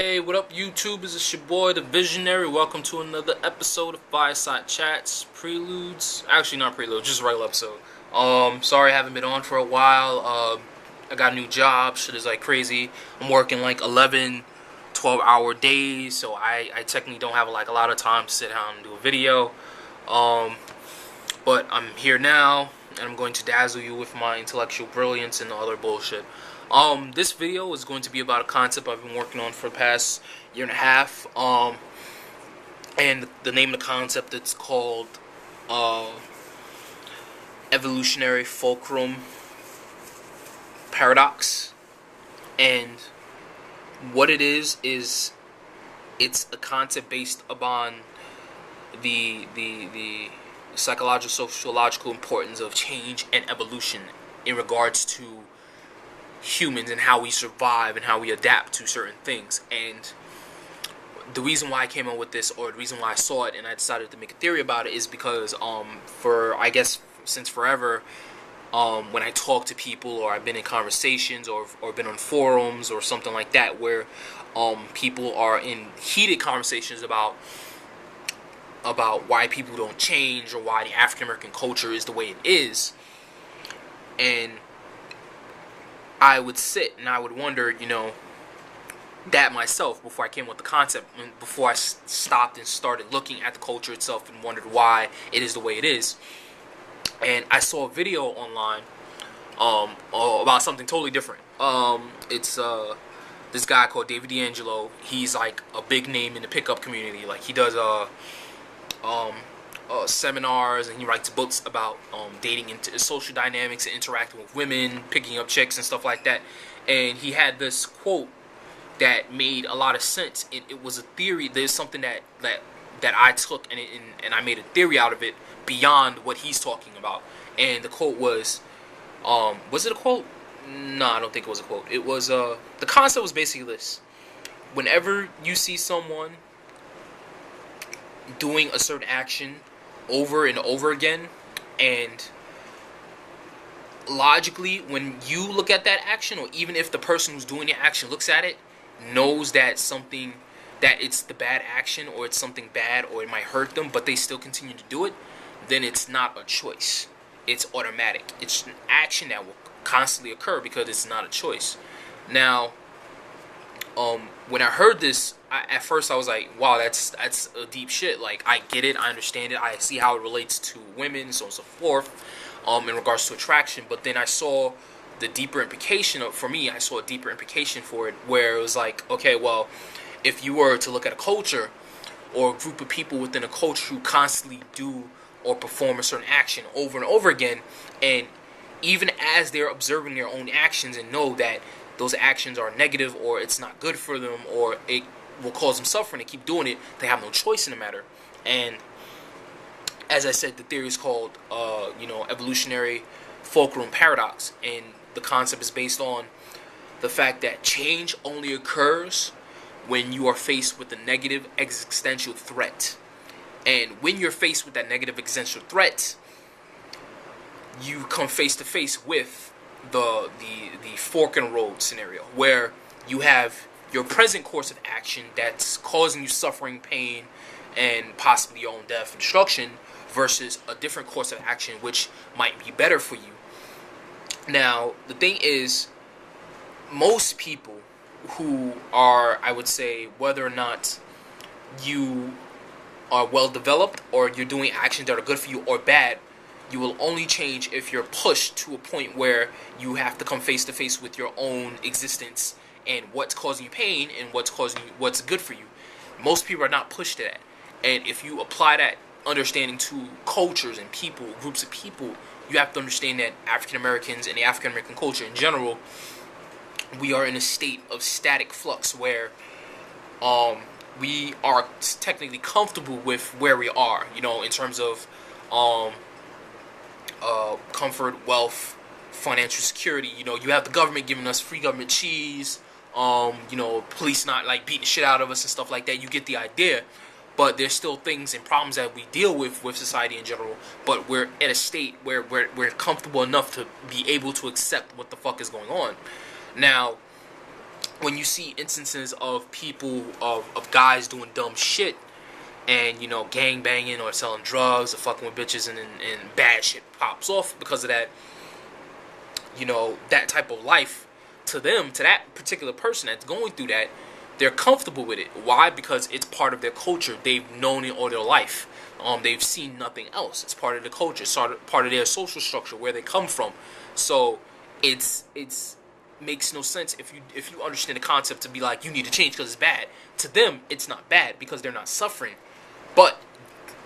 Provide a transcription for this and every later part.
Hey, what up, YouTube? This is your boy, the Visionary. Welcome to another episode of Firesidechats. Preludes. Actually, not preludes, just a regular episode. Sorry I haven't been on for a while. I got a new job. Shit is like crazy. I'm working like 11, 12-hour days, so I technically don't have like a lot of time to sit down and do a video. But I'm here now, and I'm going to dazzle you with my intellectual brilliance and other bullshit. This video is going to be about a concept I've been working on for the past year and a half. And the name of the concept, it's called Evolutionary Fulcrum Paradox. And what it is it's a concept based upon the psychological importance of change and evolution in regards to humans and how we survive and how we adapt to certain things. And the reason why I came up with this, or the reason why I saw it and I decided to make a theory about it, is because for I guess since forever, when I talk to people, or I've been in conversations, or been on forums or something like that, where people are in heated conversations about why people don't change, or why the African American culture is the way it is, and I would sit and I would wonder, that myself before I came up with the concept, and before I stopped and started looking at the culture itself and wondered why it is the way it is. And I saw a video online about something totally different. It's this guy called David D'Angelo. He's like a big name in the pickup community. Like, he does seminars, and he writes books about dating into social dynamics and interacting with women, picking up chicks and stuff like that. And he had this quote that made a lot of sense. It was a theory. There's something that I took and I made a theory out of it beyond what he's talking about. And the quote was it a quote? No, I don't think it was a quote. It was the concept was basically this: whenever you see someone doing a certain action over and over again, and logically, when you look at that action, or even if the person who's doing the action looks at it, knows that it's the bad action, or it's something bad, or it might hurt them, but they still continue to do it, then it's not a choice. It's automatic. It's an action that will constantly occur because it's not a choice. Now, when I heard this, at first I was like, wow, that's a deep shit. Like, I get it, I understand it, I see how it relates to women, so on and so forth, in regards to attraction. But then I saw the deeper implication for me. I saw a deeper implication for it, where it was like, okay, well, if you were to look at a culture, or a group of people within a culture who constantly do or perform a certain action over and over again, and even as they're observing their own actions and know that those actions are negative, or it's not good for them, or it will cause them suffering, and keep doing it, they have no choice in the matter. And as I said, the theory is called evolutionary fulcrum paradox, and the concept is based on the fact that change only occurs when you are faced with a negative existential threat. And when you're faced with that negative existential threat, you come face to face with the fork in the road scenario, where you have your present course of action that's causing you suffering, pain, and possibly your own death and destruction, versus a different course of action which might be better for you. Now, the thing is, most people who are, I would say, whether or not you are well developed, or you're doing actions that are good for you or bad, you will only change if you're pushed to a point where you have to come face to face with your own existence and what's causing you pain and what's good for you. Most people are not pushed to that. And if you apply that understanding to cultures and people, groups of people, you have to understand that African Americans and the African American culture in general, we are in a state of static flux, where we are technically comfortable with where we are, in terms of comfort, wealth, financial security. You have the government giving us free government cheese, police not like beating the shit out of us and stuff like that. You get the idea. But there's still things and problems that we deal with society in general. But we're at a state where we're comfortable enough to be able to accept what the fuck is going on. Now, when you see instances of people, of guys doing dumb shit, and gang banging or selling drugs or fucking with bitches, and bad shit pops off because of that, that type of life, to them, to that particular person that's going through that, they're comfortable with it. Why? Because it's part of their culture. They've known it all their life. They've seen nothing else. It's part of the culture. It's part of their social structure, where they come from. So it's makes no sense if you understand the concept to be like, you need to change because it's bad. To them, it's not bad because they're not suffering. But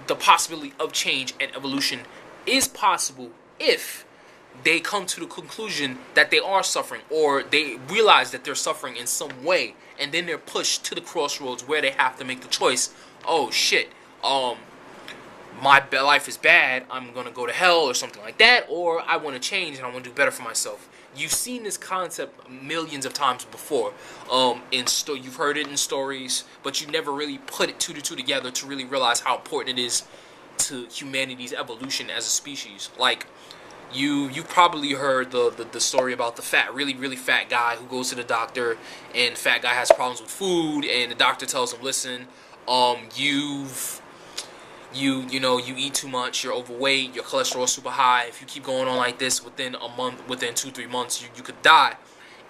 the possibility of change and evolution is possible if they come to the conclusion that they are suffering, or they realize that they're suffering in some way, and then they're pushed to the crossroads where they have to make the choice. Oh shit, my life is bad, I'm gonna go to hell or something like that, or I want to change and I want to do better for myself. You've seen this concept millions of times before. You've heard it in stories, but you never really put it two to two together to really realize how important it is to humanity's evolution as a species. Like, you probably heard the story about the really fat guy who goes to the doctor, and the fat guy has problems with food, and the doctor tells him, listen, you eat too much, you're overweight, your cholesterol is super high. If you keep going on like this, within a month, within 2-3 months, you could die.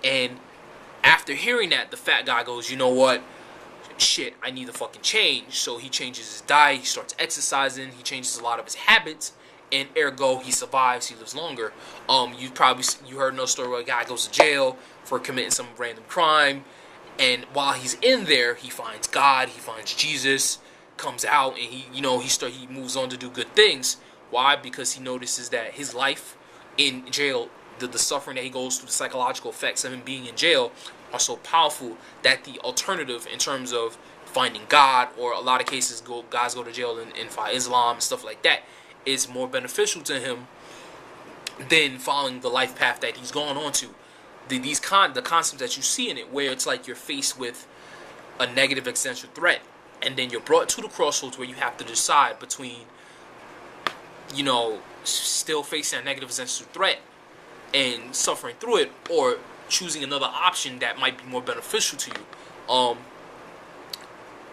And after hearing that, the fat guy goes, you know what? Shit, I need to fucking change. So he changes his diet, he starts exercising, he changes a lot of his habits, and ergo, he survives, he lives longer. You heard another story where a guy goes to jail for committing some random crime, and while he's in there, he finds God, he finds Jesus, comes out, and he moves on to do good things. Why? Because he notices that his life in jail, the suffering that he goes through, the psychological effects of him being in jail are so powerful that the alternative in terms of finding God, or a lot of cases guys go to jail in Islam and stuff like that, is more beneficial to him than following the life path that he's gone on to. The concepts that you see in it, where it's like you're faced with a negative existential threat, and then you're brought to the crossroads where you have to decide between, still facing a negative existential threat and suffering through it, or choosing another option that might be more beneficial to you.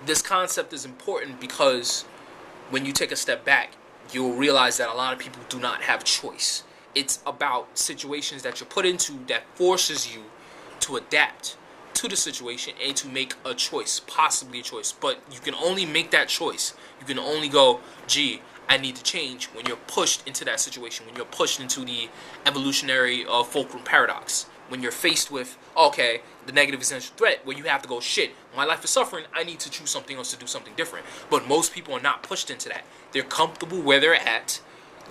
This concept is important because when you take a step back, you'll realize that a lot of people do not have choice. It's about situations that you're put into that forces you to adapt to the situation and to make a choice, possibly a choice. But you can only make that choice. You can only go, gee, I need to change, when you're pushed into that situation, when you're pushed into the evolutionary Fulcrum paradox, when you're faced with, okay, the negative essential threat, where you have to go, shit, my life is suffering, I need to choose something else to do something different. But most people are not pushed into that. They're comfortable where they're at,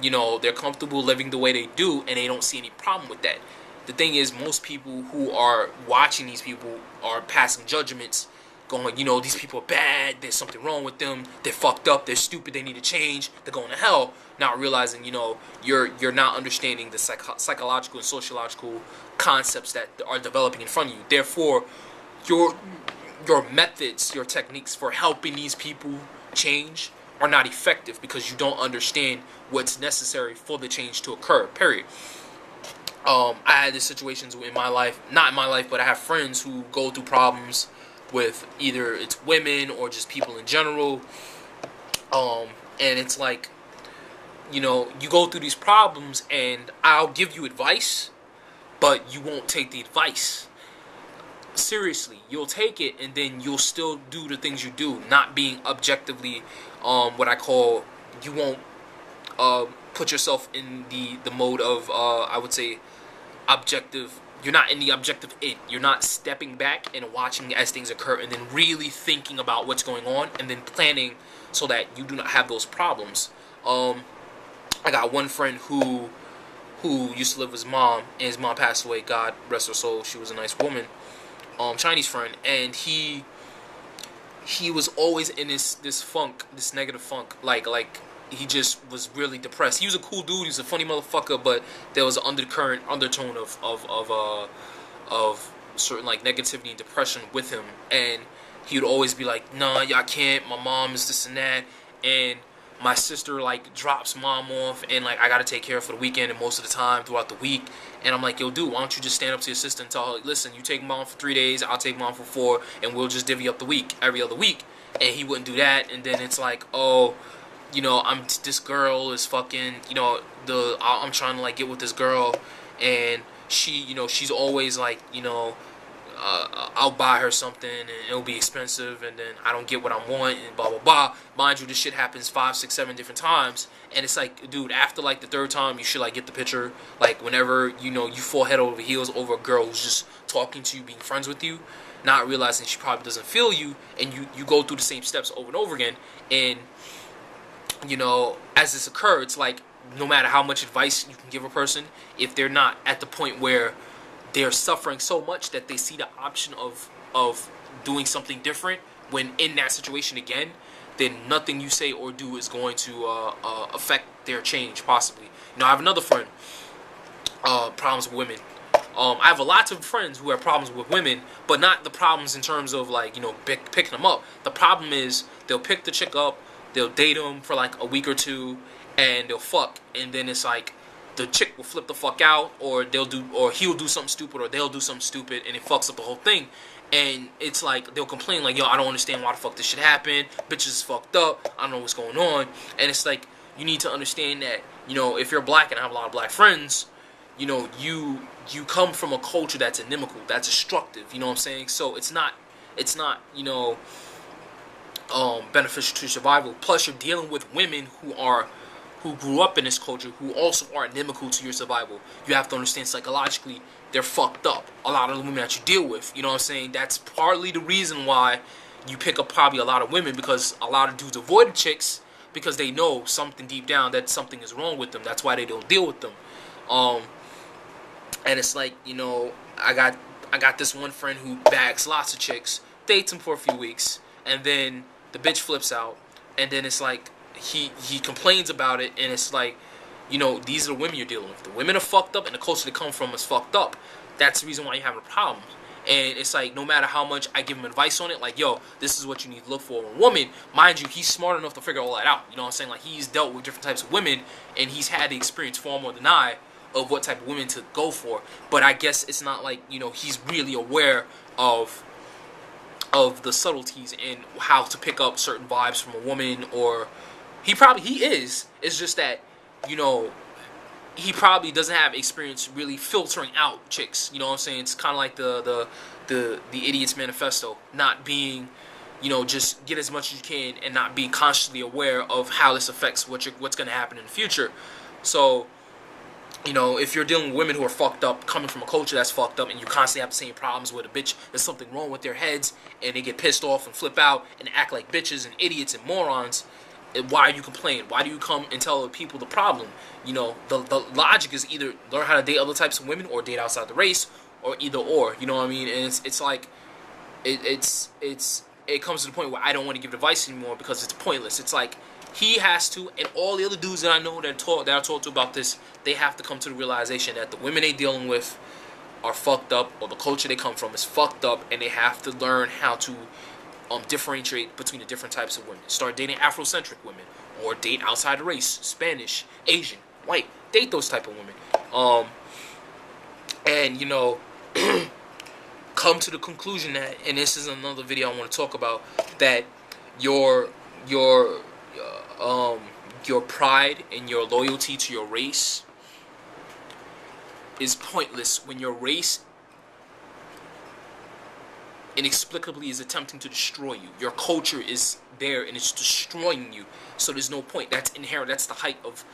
they're comfortable living the way they do, and they don't see any problem with that. The thing is, most people who are watching these people are passing judgments, going, these people are bad, there's something wrong with them, they're fucked up, they're stupid, they need to change, they're going to hell, not realizing, you're not understanding the psychological and sociological concepts that are developing in front of you. Therefore, your methods, your techniques for helping these people change are not effective, because you don't understand what's necessary for the change to occur, period. I had these situations in my life, not in my life, but I have friends who go through problems with either it's women or just people in general. And it's like, you go through these problems and I'll give you advice, but you won't take the advice seriously. You'll take it and then you'll still do the things you do, not being objectively, what I call, you won't put yourself in the mode of, I would say, objective. You're not in the objective it. You're not stepping back and watching as things occur and then really thinking about what's going on and then planning so that you do not have those problems. I got one friend who used to live with his mom, and his mom passed away, God rest her soul, she was a nice woman, Chinese friend, and he was always in this funk, this negative funk, like he just was really depressed. He was a cool dude, he was a funny motherfucker, but there was an undertone of certain like negativity and depression with him, and he would always be like, nah, y'all can't, my mom is this and that. And my sister like drops mom off, and like I gotta take care of her for the weekend and most of the time throughout the week. And I'm like, yo, dude, why don't you just stand up to your sister and tell her, like, listen, you take mom for 3 days, I'll take mom for 4, and we'll just divvy up the week every other week. And he wouldn't do that. And then it's like, oh, you know, this girl is fucking, you know, I'm trying to like get with this girl, and she, you know, she's always like, you know, I'll buy her something and it'll be expensive, and then I don't get what I want, and blah blah blah. Mind you, this shit happens 5, 6, 7 different times, and it's like, dude, after like the 3rd time, you should like get the picture. Like whenever, you know, you fall head over heels over a girl who's just talking to you, being friends with you, not realizing she probably doesn't feel you, and you go through the same steps over and over again. And you know, as this occurs, it's like no matter how much advice you can give a person, if they're not at the point where they're suffering so much that they see the option of doing something different when in that situation again, then nothing you say or do is going to affect their change, possibly. You know, I have another friend, problems with women. I have a lot of friends who have problems with women, but not the problems in terms of like, you know, picking them up. The problem is they'll pick the chick up, they'll date them for like a week or 2, and they'll fuck, and then it's like the chick will flip the fuck out, or he'll do something stupid, or they'll do something stupid, and it fucks up the whole thing. And it's like they'll complain like, yo, I don't understand why the fuck this shit happened. Bitches is fucked up. I don't know what's going on. And it's like, you need to understand that, you know, if you're black, and I have a lot of black friends, you know, you come from a culture that's inimical, that's destructive. You know what I'm saying? So it's not, you know, beneficial to survival. Plus, you're dealing with women who grew up in this culture, who also are inimical to your survival. You have to understand psychologically, they're fucked up. A lot of the women that you deal with, you know what I'm saying? That's partly the reason why you pick up probably a lot of women, because a lot of dudes avoid chicks because they know something deep down that something is wrong with them. That's why they don't deal with them. And it's like, you know, I got this one friend who bags lots of chicks, dates them for a few weeks, and then the bitch flips out, and then it's like, he complains about it, and it's like, you know, these are the women you're dealing with. The women are fucked up, and the culture they come from is fucked up. That's the reason why you're having a problem. And it's like, no matter how much I give him advice on it, like, yo, this is what you need to look for in a woman. Mind you, he's smart enough to figure all that out. You know what I'm saying? Like, he's dealt with different types of women, and he's had the experience far more than I of what type of women to go for. But I guess it's not like, you know, he's really aware of the subtleties and how to pick up certain vibes from a woman, or he is. It's just that, you know, he probably doesn't have experience really filtering out chicks. You know what I'm saying? It's kind of like the Idiot's Manifesto, not being, you know, just get as much as you can and not being consciously aware of how this affects what's going to happen in the future. So, you know, if you're dealing with women who are fucked up, coming from a culture that's fucked up, and you constantly have the same problems with a bitch, there's something wrong with their heads, and they get pissed off and flip out and act like bitches and idiots and morons, why are you complaining? Why do you come and tell the people the problem? You know, the logic is either learn how to date other types of women or date outside the race, or either or. You know what I mean? And it's like, it comes to the point where I don't want to give advice anymore because it's pointless. It's like, he has to, and all the other dudes that I know that I talk to about this, they have to come to the realization that the women they dealing with are fucked up, or the culture they come from is fucked up, and they have to learn how to differentiate between the different types of women. Start dating Afrocentric women, or date outside the race, Spanish, Asian, white. Date those type of women. And you know, come to the conclusion that, and this is another video I want to talk about, that your pride and your loyalty to your race is pointless when your race inexplicably is attempting to destroy you. Your culture is there and it's destroying you. So there's no point. That's inherent. That's the height of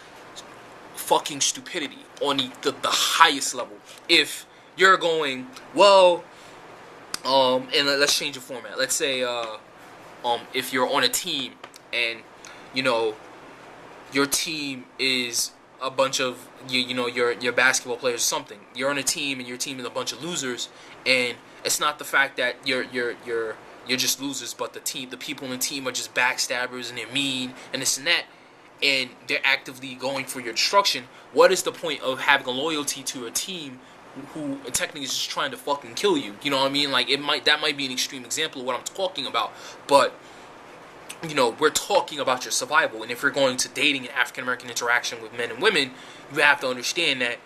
fucking stupidity on the highest level. If you're going, well, and let's change the format. Let's say, if you're on a team and, you know, your team is a bunch of, you know, your basketball players or something. You're on a team and your team is a bunch of losers, and it's not the fact that you're just losers, but the people in the team are just backstabbers and they're mean and this and that, and they're actively going for your destruction. What is the point of having a loyalty to a team who technically is just trying to fucking kill you? You know what I mean? Like, that might be an extreme example of what I'm talking about, but we're talking about your survival. And if you're going to dating and African American interaction with men and women, you have to understand that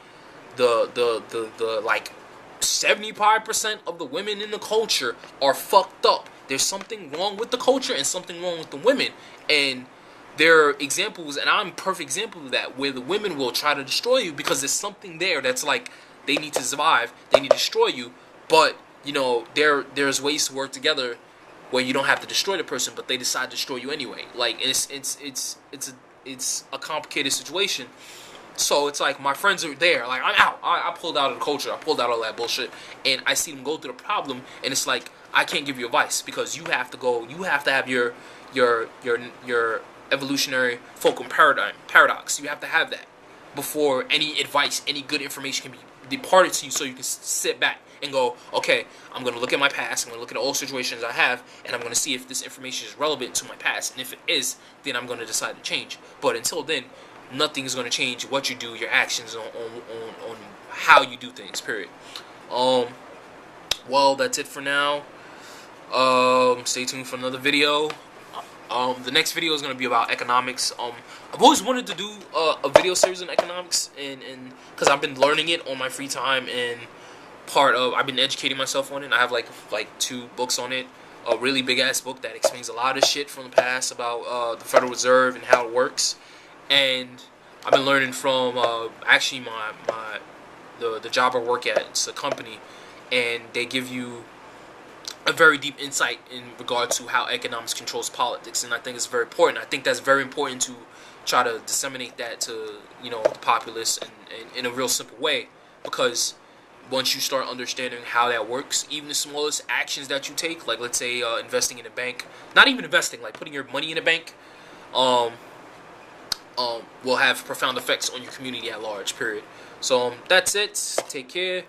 the like 75% of the women in the culture are fucked up. There's something wrong with the culture and something wrong with the women. And there are examples, and I'm a perfect example of that, where the women will try to destroy you because there's something there that's like they need to survive, they need to destroy you, but there's ways to work together where you don't have to destroy the person, but they decide to destroy you anyway. Like it's a complicated situation. So it's like my friends are there. Like I'm out. I pulled out of the culture. I pulled out all that bullshit, and I see them go through the problem. And it's like I can't give you advice because you have to go. You have to have your evolutionary Fulcrum paradox. You have to have that before any advice, any good information can be departed to you, so you can sit back and go, okay, I'm going to look at my past, I'm going to look at all situations I have, and I'm going to see if this information is relevant to my past, and if it is, then I'm going to decide to change. But until then, nothing is going to change what you do, your actions on how you do things, period. Well, that's it for now. Stay tuned for another video. The next video is going to be about economics. I've always wanted to do a video series on economics, and because I've been learning it on my free time, and I've been educating myself on it. I have like 2 books on it. A really big ass book that explains a lot of shit from the past about the Federal Reserve and how it works. And I've been learning from actually the job I work at. It's a company, and they give you a very deep insight in regard to how economics controls politics, and I think it's very important. I think that's very important to try to disseminate that to the populace and in a real simple way, because once you start understanding how that works, even the smallest actions that you take, like let's say investing in a bank, not even investing, like putting your money in a bank, will have profound effects on your community at large, period. So that's it. Take care.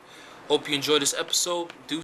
Hope you enjoyed this episode.